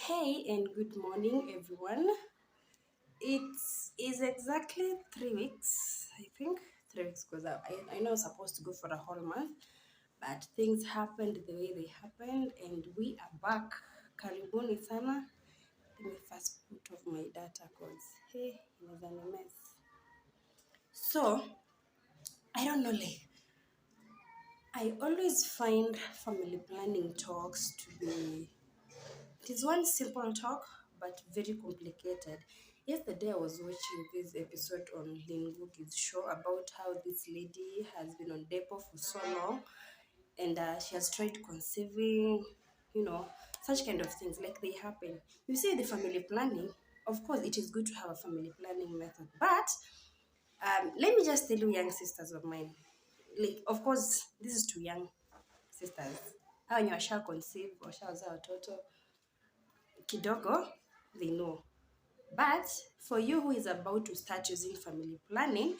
Hey and good morning, everyone. It is exactly 3 weeks, I think. 3 weeks because I know I was supposed to go for a whole month, but things happened the way they happened, and we are back. Karibuni sana. Let me first put off my data because hey, it was a mess. So, I don't know, like, I always find family planning talks to be it is one simple talk, but very complicated. Yesterday, I was watching this episode on Lynn Ngugi's show about how this lady has been on DEPO for so long, and she has tried conceiving, you know, such kind of things like they happen. You see, the family planning, of course, it is good to have a family planning method, but let me just tell you, young sisters of mine, like, of course, this is to young sisters. Hao wenye washa conceive, washazaa watoto kidogo, they know. But for you who is about to start using family planning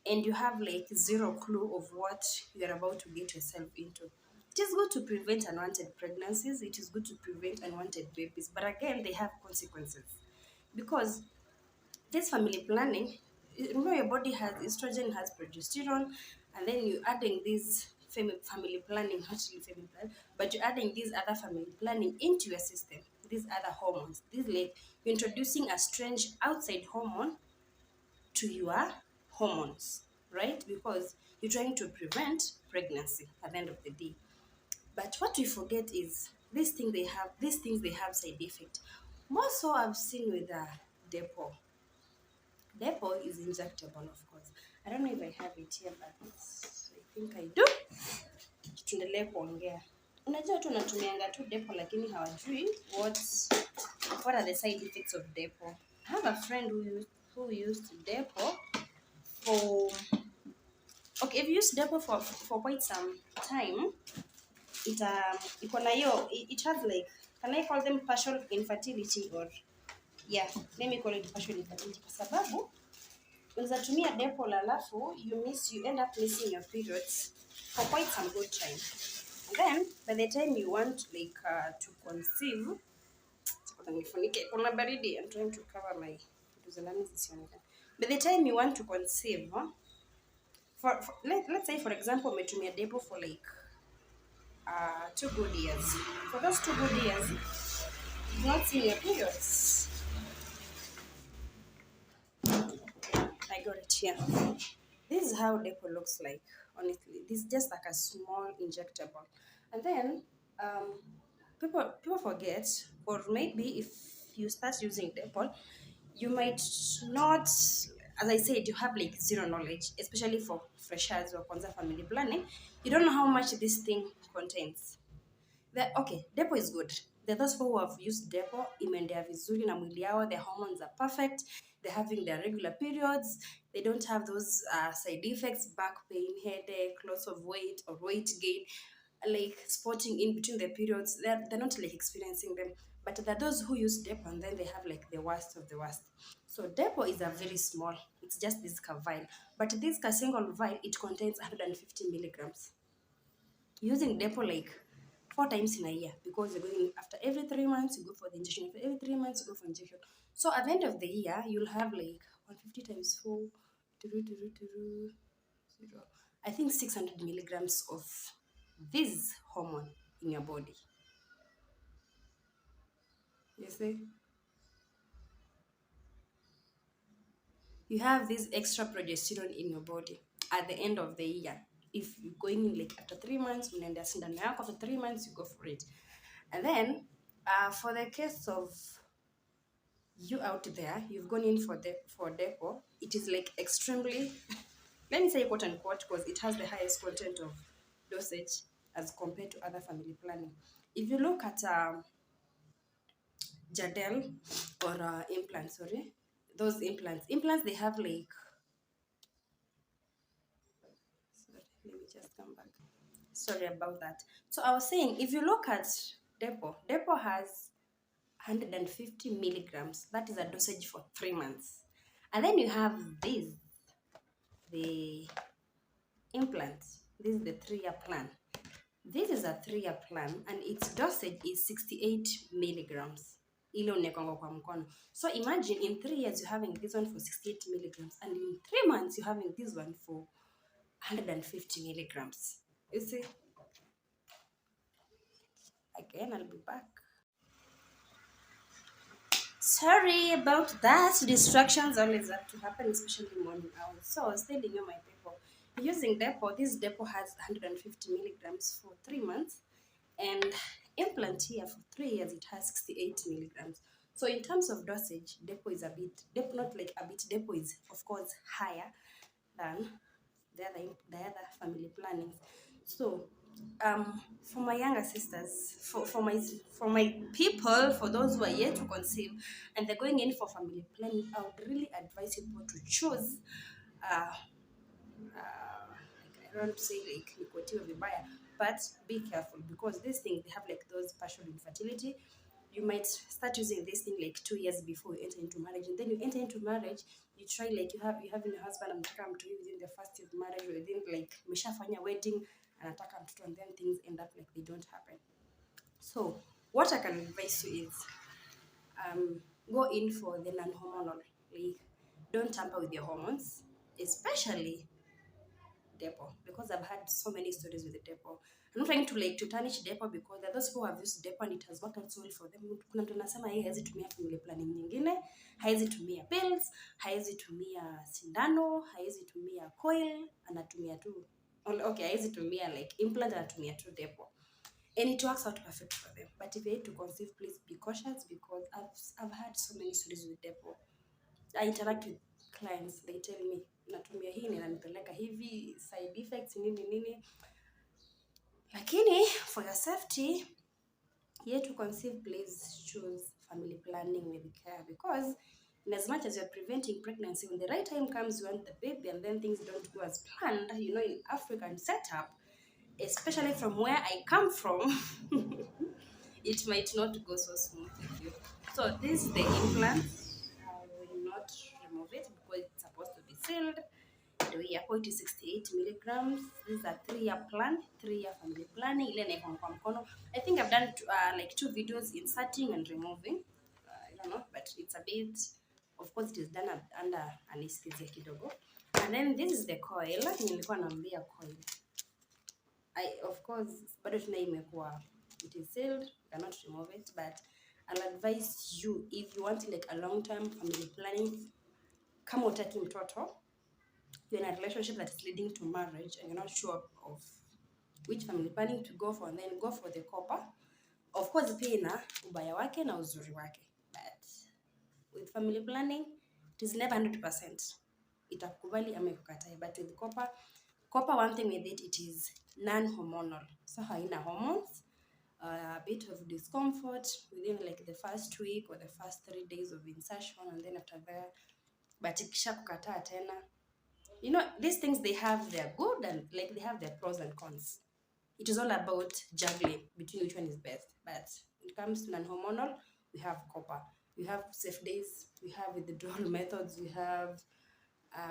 and you have like zero clue of what you're about to get yourself into, it is good to prevent unwanted pregnancies, it is good to prevent unwanted babies, but again, they have consequences. Because this family planning, remember your body has estrogen, has progesterone, and then you're adding this family planning, not really family planning, but you're adding these other family planning into your system, these other hormones. This like you're introducing a strange outside hormone to your hormones, right? Because you're trying to prevent pregnancy at the end of the day. But what we forget is these things they have side effect. More so I've seen with the DEPO. DEPO is injectable, of course. I don't know if I have it here, but I think I do. Tuendelee kuongea. Unajua tu natumianga tu DEPO lakini hawajui what are the side effects of DEPO. I have a friend who used DEPO for if you use DEPO for quite some time, it has like, can I call them partial infertility, or yeah, let me call it partial infertility kwa sababu unaweza tumia DEPO alafu you end up missing your periods for quite some good time. And then by the time you want like to conceive, kuna baridi, I'm trying to cover my by the time you want to conceive, let's say for example umetumia DEPO for like 2 good years. For those 2 good years, you've not seen your periods. I got it here. This is how DEPO looks like, honestly. This is just like a small injectable. And then people forget, or maybe if you start using DEPO, you might not, as I said, you have like zero knowledge, especially for freshers or kwanza family planning. You don't know how much this thing contains. Okay, DEPO is good. There are those people who have used DEPO, imeendea vizuri na mwili yao, their hormones are perfect, they're having their regular periods, they don't have those side effects, back pain, headache, loss of weight or weight gain, like spotting in between the periods. They're not like experiencing them. But there are those who use DEPO and then they have like the worst of the worst. So DEPO is a very small, it's just this vial. But this single vial, it contains 150 milligrams. Using DEPO like 4 times in a year, because you're going after every 3 months, you go for the injection. After every 3 months, you go for injection. So at the end of the year, you'll have like 150 times 4, I think 600 milligrams of this hormone in your body. You see? You have this extra progesterone in your body at the end of the year. If you're going in like after 3 months, unaenda sindano yako, after 3 months, you go for it. And then for the case of you out there, you've gone in for DEPO, it is like extremely, let me say quote unquote, because it has the highest content of dosage as compared to other family planning. If you look at Jadel or implants, those implants, they have like, sorry, let me just come back. Sorry about that. So I was saying, if you look at DEPO has 150 milligrams. That is a dosage for 3 months. And then you have the implant. This is the 3-year plan. This is a 3-year plan, and its dosage is 68 milligrams. ile unekongo kwa mkono. So imagine in 3 years you're having this one for 68 milligrams, and in 3 months you're having this one for 150 milligrams. You see? Again, I'll be back. Sorry about that. Distractions always have to happen, especially morning hours. So I was telling you, my people, using DEPO, this DEPO has 150 milligrams for 3 months, and implant here for 3 years it has 68 milligrams. So in terms of dosage, DEPO is a bit, DEPO not like a bit, DEPO is of course higher than the other family planning. So for my younger sisters, for my people, for those who are yet to conceive and they're going in for family planning, I would really advise people to choose I don't want to say like nikotiwe vibaya, but be careful, because these things, they have like those partial infertility. You might start using this thing like 2 years before you enter into marriage, and then you enter into marriage, you try like you having a husband anataka mtu within the first year of marriage, or within like meshafanya wedding anataka mtoto, and then things end up like they don't happen. So what I can advise you is go in for the non-hormonal. Like, don't tamper with your hormones, especially DEPO, because I've had so many stories with the DEPO. I'm not trying to like to tarnish DEPO, because there are those who have used DEPO and it has worked out so well for them. Kuna mtu anasema yeye hawezi tumia family planning nyingine, hawezi tumia pills, hawezi tumia sindano, hawezi tumia coil, anatumia tu okay, hawezi tumia like implant, anatumia tu DEPO. And it works out perfect for them. But if you need to conceive, please be cautious, because I've had so many stories with DEPO. I interact with clients, they tell me natumia hii ninanipeleka hivi, side effects nini. Lakini for your safety, yet to conceive, please choose family planning with care, because in as much as you're preventing pregnancy, when the right time comes, you want the baby, and then things don't go as planned, you know, in African setup, especially from where I come from, it might not go so smooth with you. So this is the implant. I will not remove it because it's supposed to be sealed. The year 68 milligrams. This is a 3-year plan, 3-year family planning. I think I've done like 2 videos inserting and removing. I don't know, but it's a bit, of course, it is done under anesthesia kidogo. And then this is the coil. Nilikuwa naambia coil. Of course, bado tuna imekuwa, it is sealed, you cannot remove it, but I'll advise you, if you want like a long-term family planning, kama utaki mtoto, you're in a relationship that is leading to marriage and you're not sure of which family planning to go for, and then go for the copper. Of course, pia ina ubaya wake na uzuri wake, but with family planning, it is never 100%. Itakubali ama ikukatai. But with copper, one thing with it is non-hormonal. So haina hormones. A bit of discomfort within like the first week or the first 3 days of insertion, and then after that, but ikisha kukataa tena. You know, these things, they have their good and like they have their pros and cons. It is all about juggling between which one is best. But when it comes to non-hormonal, we have copper. We have safe days. We have withdrawal methods. We have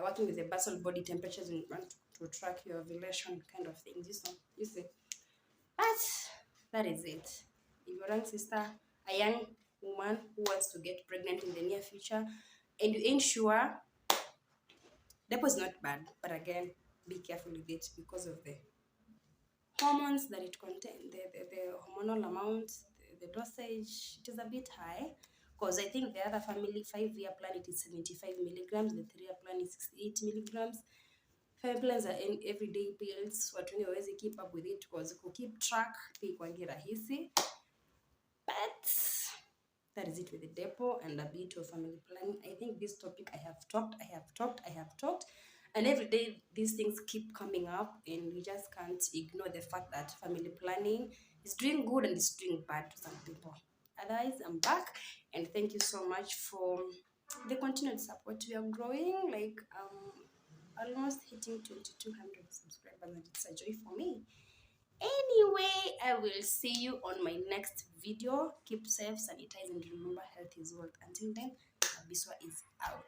working with the basal body temperatures when you want to track your ovulation kind of things. You see. But that is it. If you're a young sister, a young woman who wants to get pregnant in the near future, and you ain't sure, DEPO is not bad, but again, be careful with it because of the hormones that it contains, the hormonal amount, the dosage. It is a bit high, because I think the other family 5-year plan, it is 75 milligrams, the 3-year plan is 68 milligrams. Family plans are in everyday pills, watu wengi hawezi keep up with it, because keep track haikuangi rahisi. But that is it with the DEPO and a bit of family planning. I think this topic, I have talked, and every day these things keep coming up, and we just can't ignore the fact that family planning is doing good and it's doing bad to some people. Otherwise, I'm back, and thank you so much for the continued support. We are growing, like almost hitting 2,200 subscribers, and it's a joy for me. Anyway, I will see you on my next video. Keep safe, sanitize, and remember, health is wealth. Until then, Abiswa is out.